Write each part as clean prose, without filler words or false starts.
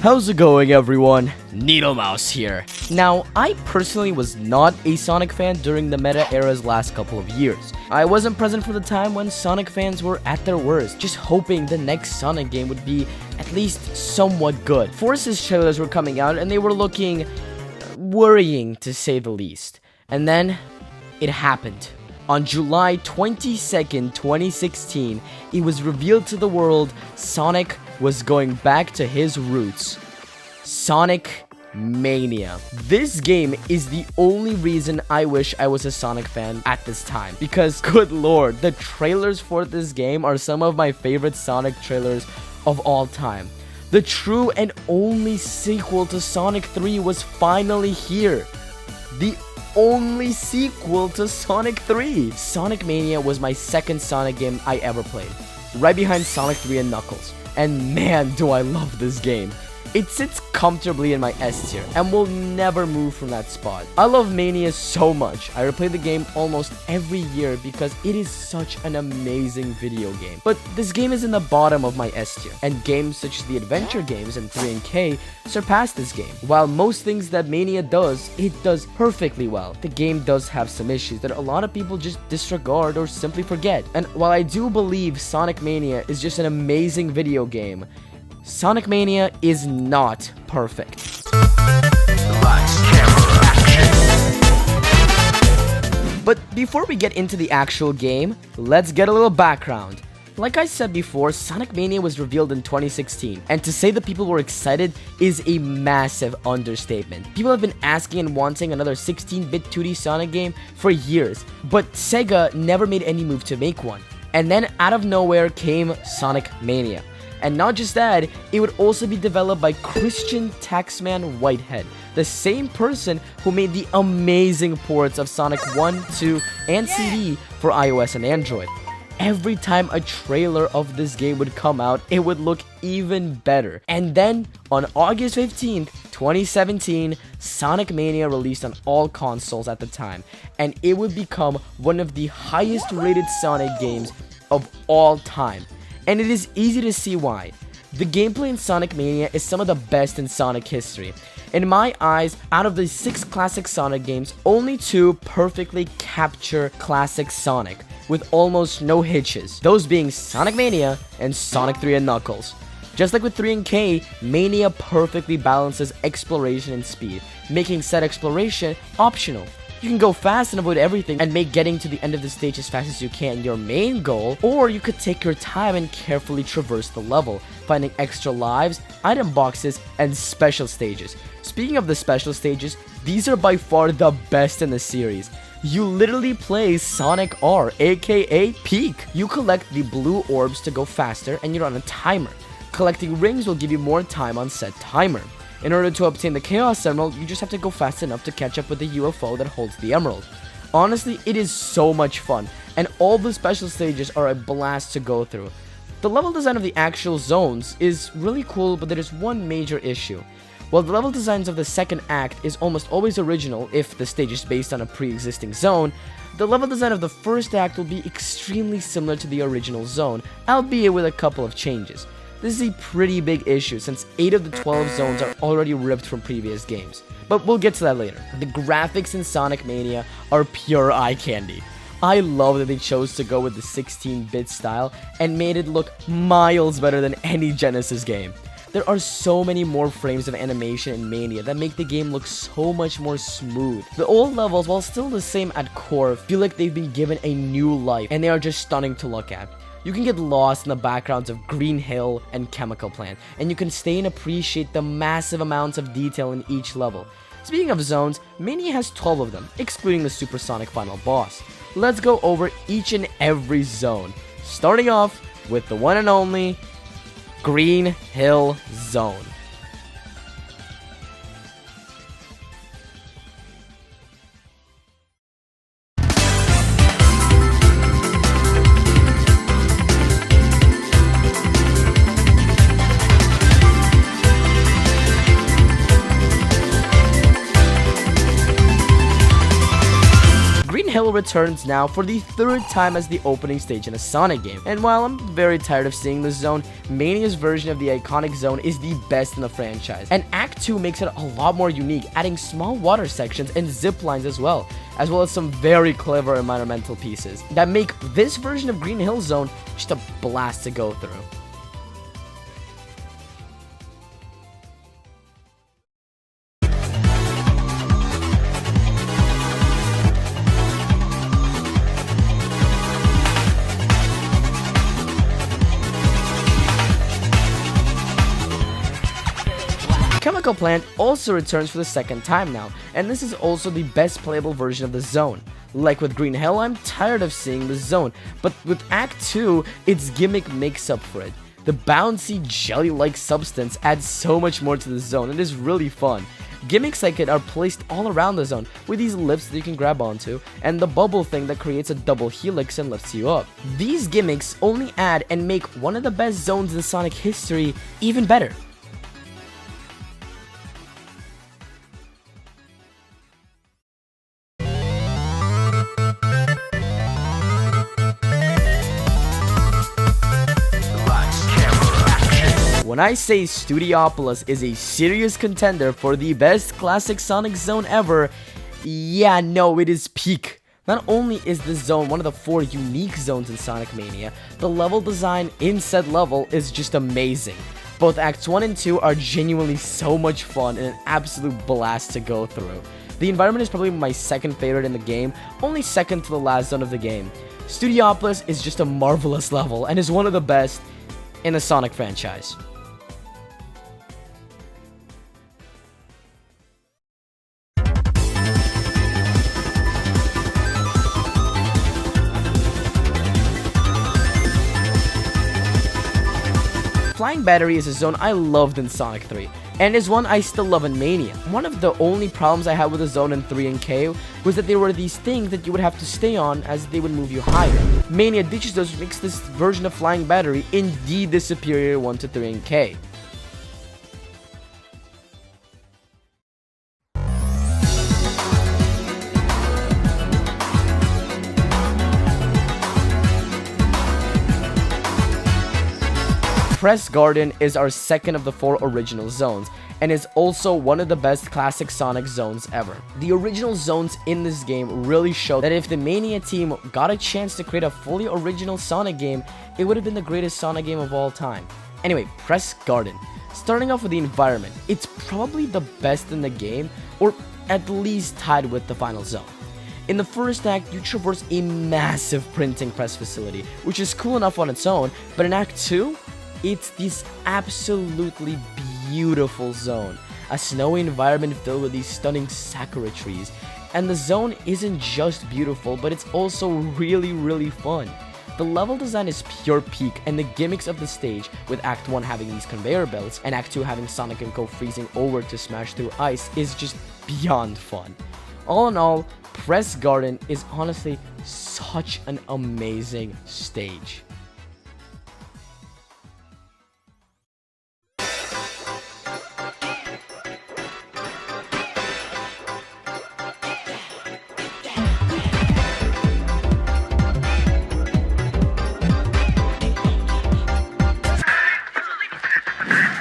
How's it going, everyone? NeedleMouse here. Now, I personally was not a Sonic fan during the meta era's last couple of years. I wasn't present for the time when Sonic fans were at their worst, just hoping the next Sonic game would be at least somewhat good. Force's trailers were coming out and they were looking worrying, to say the least. And then, it happened. On July 22nd, 2016, it was revealed to the world Sonic was going back to his roots. Sonic Mania. This game is the only reason I wish I was a Sonic fan at this time, because good lord, the trailers for this game are some of my favorite Sonic trailers of all time. The true and only sequel to Sonic 3 was finally here. The only sequel to Sonic 3. Sonic Mania was my second Sonic game I ever played, right behind Sonic 3 and Knuckles. And man, do I love this game. It sits comfortably in my S tier and will never move from that spot. I love Mania so much. I replay the game almost every year because it is such an amazing video game. But this game is in the bottom of my S tier, and games such as the adventure games and 3 and K surpass this game. While most things that Mania does, it does perfectly well. The game does have some issues that a lot of people just disregard or simply forget. And while I do believe Sonic Mania is just an amazing video game, Sonic Mania is not perfect. Lights, camera, action. But before we get into the actual game, let's get a little background. Like I said before, Sonic Mania was revealed in 2016, and to say that people were excited is a massive understatement. People have been asking and wanting another 16-bit 2D Sonic game for years, but Sega never made any move to make one. And then out of nowhere came Sonic Mania. And not just that, it would also be developed by Christian Taxman Whitehead, the same person who made the amazing ports of Sonic 1, 2, and CD for iOS and Android. Every time a trailer of this game would come out, it would look even better. And then, on August 15th, 2017, Sonic Mania released on all consoles at the time, and it would become one of the highest rated Sonic games of all time. And it is easy to see why. The gameplay in Sonic Mania is some of the best in Sonic history. In my eyes, out of the 6 classic Sonic games, only 2 perfectly capture classic Sonic, with almost no hitches, those being Sonic Mania and Sonic 3 and Knuckles. Just like with 3 and K, Mania perfectly balances exploration and speed, making said exploration optional. You can go fast and avoid everything and make getting to the end of the stage as fast as you can your main goal, or you could take your time and carefully traverse the level, finding extra lives, item boxes, and special stages. Speaking of the special stages, these are by far the best in the series. You literally play Sonic R, aka Peak. You collect the blue orbs to go faster and you're on a timer. Collecting rings will give you more time on said timer. In order to obtain the Chaos Emerald, you just have to go fast enough to catch up with the UFO that holds the emerald. Honestly, it is so much fun, and all the special stages are a blast to go through. The level design of the actual zones is really cool, but there is one major issue. While the level designs of the second act is almost always original if the stage is based on a pre-existing zone, the level design of the first act will be extremely similar to the original zone, albeit with a couple of changes. This is a pretty big issue since 8 of the 12 zones are already ripped from previous games, but we'll get to that later. The graphics in Sonic Mania are pure eye candy. I love that they chose to go with the 16-bit style and made it look miles better than any Genesis game. There are so many more frames of animation in Mania that make the game look so much more smooth. The old levels, while still the same at core, feel like they've been given a new life, and they are just stunning to look at. You can get lost in the backgrounds of Green Hill and Chemical Plant, and you can stay and appreciate the massive amounts of detail in each level. Speaking of zones, Mania has 12 of them, excluding the Supersonic final boss. Let's go over each and every zone, starting off with the one and only Green Hill Zone. Hill returns now for the third time as the opening stage in a Sonic game. And while I'm very tired of seeing this zone, Mania's version of the iconic zone is the best in the franchise. And Act 2 makes it a lot more unique, adding small water sections and zip lines as well as some very clever environmental pieces that make this version of Green Hill Zone just a blast to go through. Chemical Plant also returns for the second time now, and this is also the best playable version of the zone. Like with Green Hill, I'm tired of seeing the zone, but with Act 2, its gimmick makes up for it. The bouncy, jelly-like substance adds so much more to the zone, and is really fun. Gimmicks like it are placed all around the zone, with these lips that you can grab onto, and the bubble thing that creates a double helix and lifts you up. These gimmicks only add and make one of the best zones in Sonic history even better. When I say Studiopolis is a serious contender for the best classic Sonic zone ever, yeah, no, it is peak. Not only is this zone one of the 4 unique zones in Sonic Mania, the level design in said level is just amazing. Both Acts 1 and 2 are genuinely so much fun and an absolute blast to go through. The environment is probably my second favorite in the game, only second to the last zone of the game. Studiopolis is just a marvelous level and is one of the best in the Sonic franchise. Flying Battery is a zone I loved in Sonic 3, and is one I still love in Mania. One of the only problems I had with the zone in 3 and K was that there were these things that you would have to stay on as they would move you higher. Mania ditches those, which makes this version of Flying Battery indeed the superior one to 3 and K. Press Garden is our second of the 4 original zones, and is also one of the best classic Sonic zones ever. The original zones in this game really show that if the Mania team got a chance to create a fully original Sonic game, it would have been the greatest Sonic game of all time. Anyway, Press Garden. Starting off with the environment, it's probably the best in the game, or at least tied with the final zone. In the first act, you traverse a massive printing press facility, which is cool enough on its own, but in Act 2, it's this absolutely beautiful zone. A snowy environment filled with these stunning sakura trees. And the zone isn't just beautiful, but it's also really fun. The level design is pure peak, and the gimmicks of the stage, with Act 1 having these conveyor belts, and Act 2 having Sonic and Co freezing over to smash through ice, is just beyond fun. All in all, Press Garden is honestly such an amazing stage.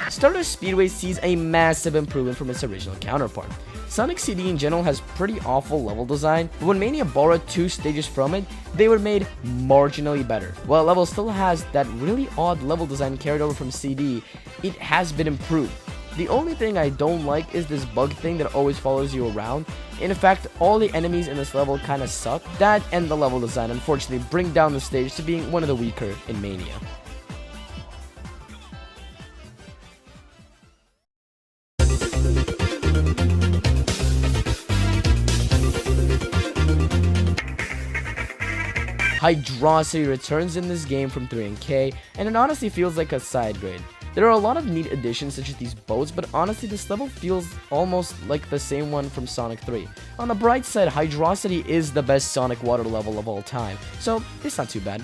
Stardust Speedway sees a massive improvement from its original counterpart. Sonic CD in general has pretty awful level design, but when Mania borrowed 2 stages from it, they were made marginally better. While a level still has that really odd level design carried over from CD, it has been improved. The only thing I don't like is this bug thing that always follows you around. In fact, all the enemies in this level kinda suck. That and the level design unfortunately bring down the stage to being one of the weaker in Mania. Hydrosity returns in this game from 3 and K, and it honestly feels like a side grade. There are a lot of neat additions such as these boats, but honestly this level feels almost like the same one from Sonic 3. On the bright side, Hydrosity is the best Sonic water level of all time, so it's not too bad.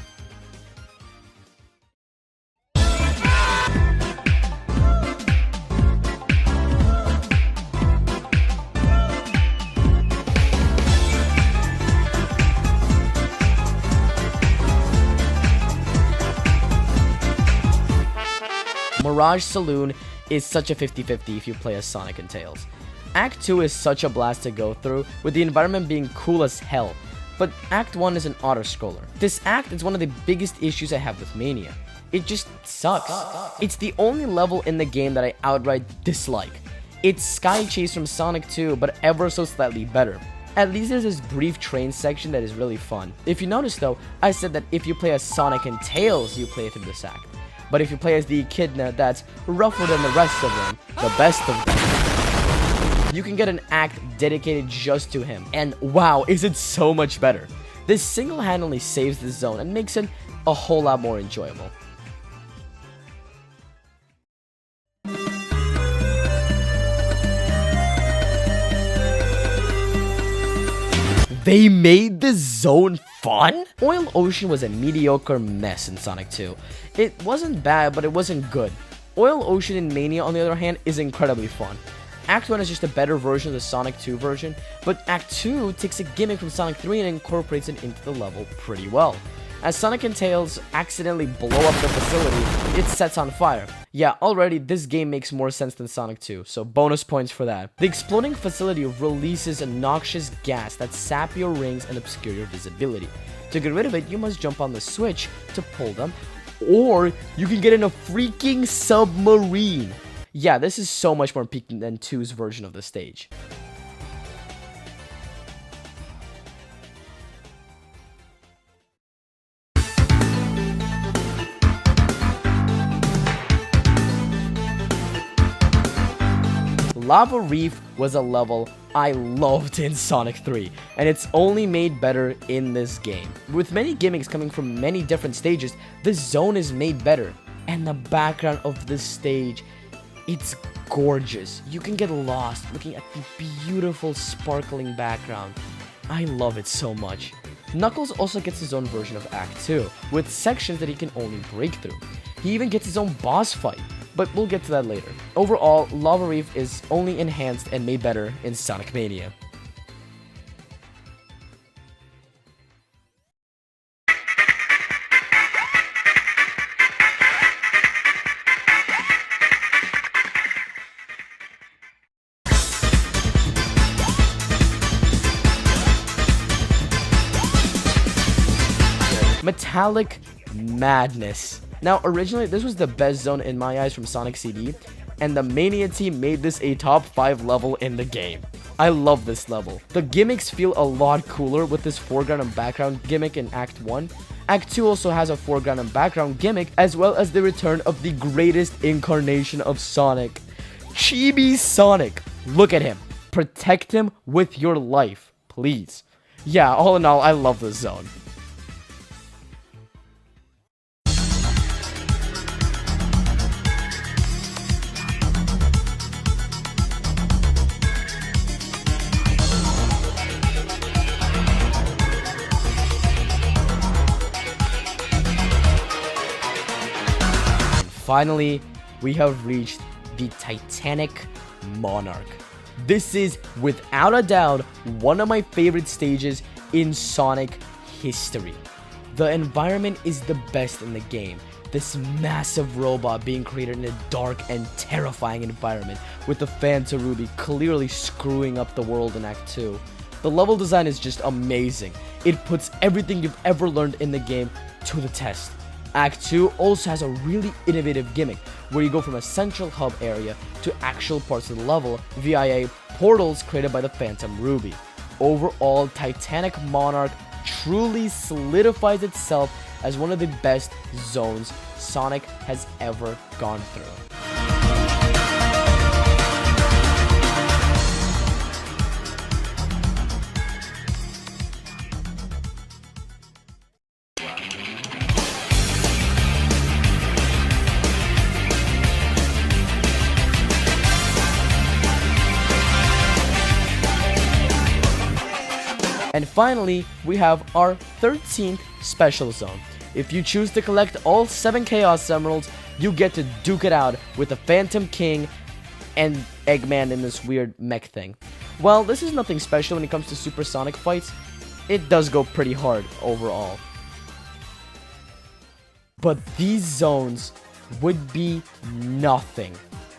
Mirage Saloon is such a 50-50 if you play as Sonic and Tails. Act 2 is such a blast to go through, with the environment being cool as hell, but Act 1 is an auto-scroller. This act is one of the biggest issues I have with Mania. It just sucks. It's the only level in the game that I outright dislike. It's Sky Chase from Sonic 2, but ever so slightly better. At least there's this brief train section that is really fun. If you notice though, I said that if you play as Sonic and Tails, you play through this act. But if you play as the echidna that's rougher than the rest of them, the best of them, you can get an act dedicated just to him. And wow, is it so much better. This single-handedly saves the zone and makes it a whole lot more enjoyable. They made the zone fun? Oil Ocean was a mediocre mess in Sonic 2. It wasn't bad, but it wasn't good. Oil Ocean in Mania, on the other hand, is incredibly fun. Act 1 is just a better version of the Sonic 2 version, but Act 2 takes a gimmick from Sonic 3 and incorporates it into the level pretty well. As Sonic and Tails accidentally blow up the facility, it sets on fire. Yeah, already this game makes more sense than Sonic 2, so bonus points for that. The exploding facility releases a noxious gas that saps your rings and obscure your visibility. To get rid of it, you must jump on the switch to pull them, or you can get in a freaking submarine. Yeah, this is so much more peak than 2's version of the stage. Lava Reef was a level I loved in Sonic 3, and it's only made better in this game. With many gimmicks coming from many different stages, the zone is made better, and the background of this stage, it's gorgeous. You can get lost looking at the beautiful sparkling background. I love it so much. Knuckles also gets his own version of Act 2, with sections that he can only break through. He even gets his own boss fight, but we'll get to that later. Overall, Lava Reef is only enhanced and made better in Sonic Mania. Metallic Madness. Now, originally, this was the best zone in my eyes from Sonic CD, and the Mania team made this a top 5 level in the game. I love this level. The gimmicks feel a lot cooler with this foreground and background gimmick in Act 1. Act 2 also has a foreground and background gimmick, as well as the return of the greatest incarnation of Sonic, Chibi Sonic. Look at him. Protect him with your life, please. Yeah, all in all, I love this zone. Finally, we have reached the Titanic Monarch. This is, without a doubt, one of my favorite stages in Sonic history. The environment is the best in the game. This massive robot being created in a dark and terrifying environment, with the Phantom Ruby clearly screwing up the world in Act 2. The level design is just amazing. It puts everything you've ever learned in the game to the test. Act 2 also has a really innovative gimmick, where you go from a central hub area to actual parts of the level via portals created by the Phantom Ruby. Overall, Titanic Monarch truly solidifies itself as one of the best zones Sonic has ever gone through. And finally, we have our 13th special zone. If you choose to collect all 7 Chaos Emeralds, you get to duke it out with the Phantom King and Eggman in this weird mech thing. Well, this is nothing special when it comes to supersonic fights. It does go pretty hard overall. But these zones would be nothing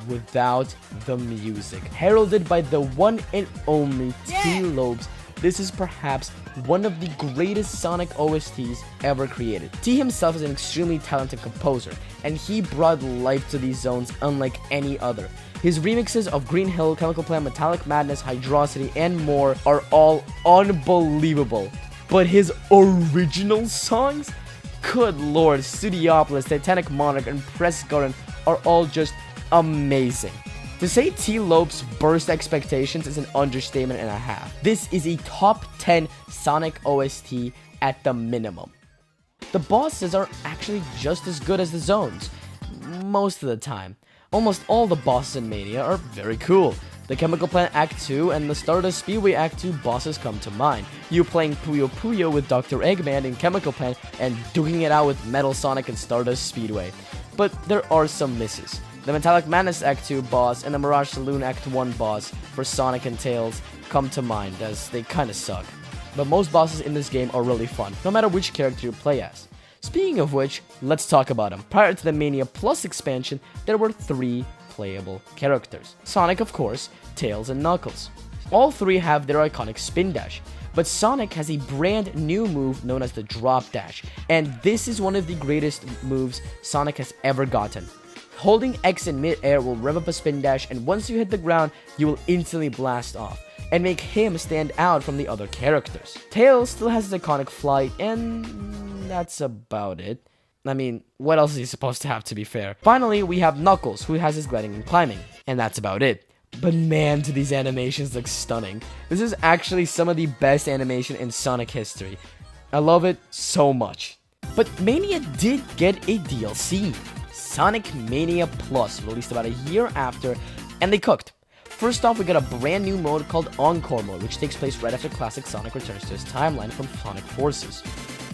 without the music. Heralded by the one and only T. Lopes, this is perhaps one of the greatest Sonic OSTs ever created. T himself is an extremely talented composer, and he brought life to these zones unlike any other. His remixes of Green Hill, Chemical Plant, Metallic Madness, Hydrosity, and more are all unbelievable. But his original songs? Good lord, Studiopolis, Titanic Monarch, and Press Garden are all just amazing. To say T. Lopes burst expectations is an understatement and a half. This is a top 10 Sonic OST at the minimum. The bosses are actually just as good as the zones, most of the time. Almost all the bosses in Mania are very cool. The Chemical Plant Act 2 and the Stardust Speedway Act 2 bosses come to mind. You playing Puyo Puyo with Dr. Eggman in Chemical Plant and duking it out with Metal Sonic and Stardust Speedway. But there are some misses. The Metallic Madness Act 2 boss and the Mirage Saloon Act 1 boss for Sonic and Tails come to mind, as they kinda suck. But most bosses in this game are really fun, no matter which character you play as. Speaking of which, let's talk about them. Prior to the Mania Plus expansion, there were 3 playable characters. Sonic, of course, Tails, and Knuckles. All 3 have their iconic spin dash, but Sonic has a brand new move known as the drop dash, and this is one of the greatest moves Sonic has ever gotten. Holding X in mid-air will rev up a spin dash, and once you hit the ground, you will instantly blast off, and make him stand out from the other characters. Tails still has his iconic flight, and that's about it. I mean, what else is he supposed to have, to be fair? Finally, we have Knuckles, who has his gliding and climbing, and that's about it. But man, do these animations look stunning. This is actually some of the best animation in Sonic history. I love it so much. But Mania did get a DLC. Sonic Mania Plus, released about a year after, and they cooked. First off, we got a brand new mode called Encore Mode, which takes place right after classic Sonic returns to his timeline from Sonic Forces.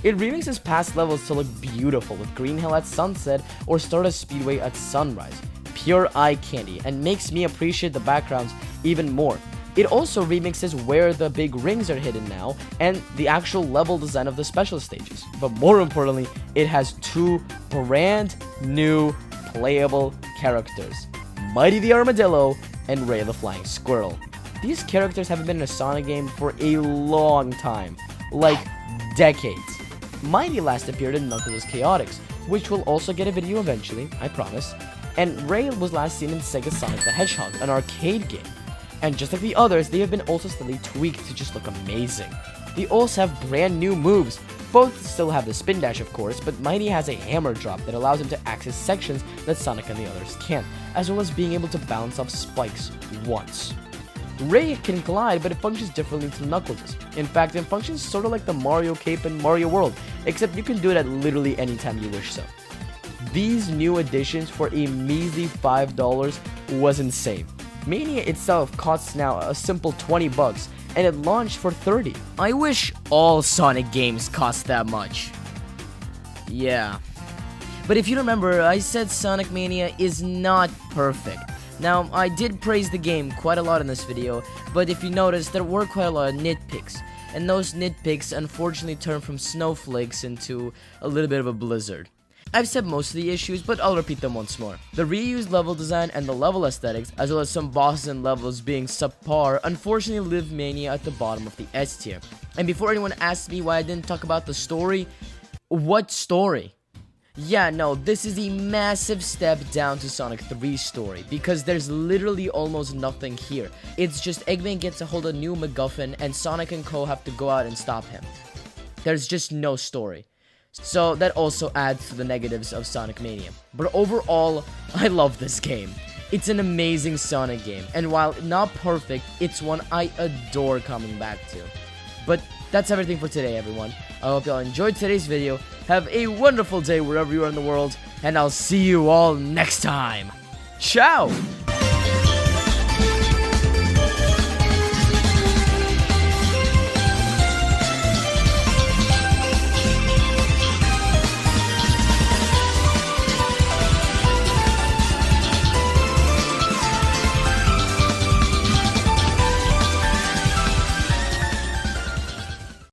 It remixes past levels to look beautiful with Green Hill at sunset or Stardust Speedway at sunrise. Pure eye candy, and makes me appreciate the backgrounds even more. It also remixes where the big rings are hidden now, and the actual level design of the special stages. But more importantly, it has 2 brand new playable characters, Mighty the Armadillo and Ray the Flying Squirrel. These characters haven't been in a Sonic game for a long time, like decades. Mighty last appeared in Knuckles' Chaotix, which will also get a video eventually, I promise. And Ray was last seen in Sega Sonic the Hedgehog, an arcade game. And just like the others, they have been also slightly tweaked to just look amazing. They also have brand new moves. Both still have the spin dash, of course, but Mighty has a hammer drop that allows him to access sections that Sonic and the others can't, as well as being able to bounce off spikes once. Ray can glide, but it functions differently to Knuckles. In fact, it functions sort of like the Mario Cape in Mario World, except you can do it at literally any time you wish so. These new additions for a measly $5 was insane. Mania itself costs now a simple $20, and it launched for $30. I wish all Sonic games cost that much. Yeah. But if you remember, I said Sonic Mania is not perfect. Now, I did praise the game quite a lot in this video, but if you notice, there were quite a lot of nitpicks. And those nitpicks unfortunately turned from snowflakes into a little bit of a blizzard. I've said most of the issues, but I'll repeat them once more. The reused level design and the level aesthetics, as well as some bosses and levels being subpar, unfortunately leave Mania at the bottom of the S tier. And before anyone asks me why I didn't talk about the story, what story? Yeah, no, this is a massive step down to Sonic 3's story, because there's literally almost nothing here. It's just Eggman gets a hold of new MacGuffin, and Sonic and Co have to go out and stop him. There's just no story. So that also adds to the negatives of Sonic Mania. But overall, I love this game. It's an amazing Sonic game, and while not perfect, it's one I adore coming back to. But that's everything for today, everyone. I hope y'all enjoyed today's video. Have a wonderful day wherever you are in the world, and I'll see you all next time. Ciao!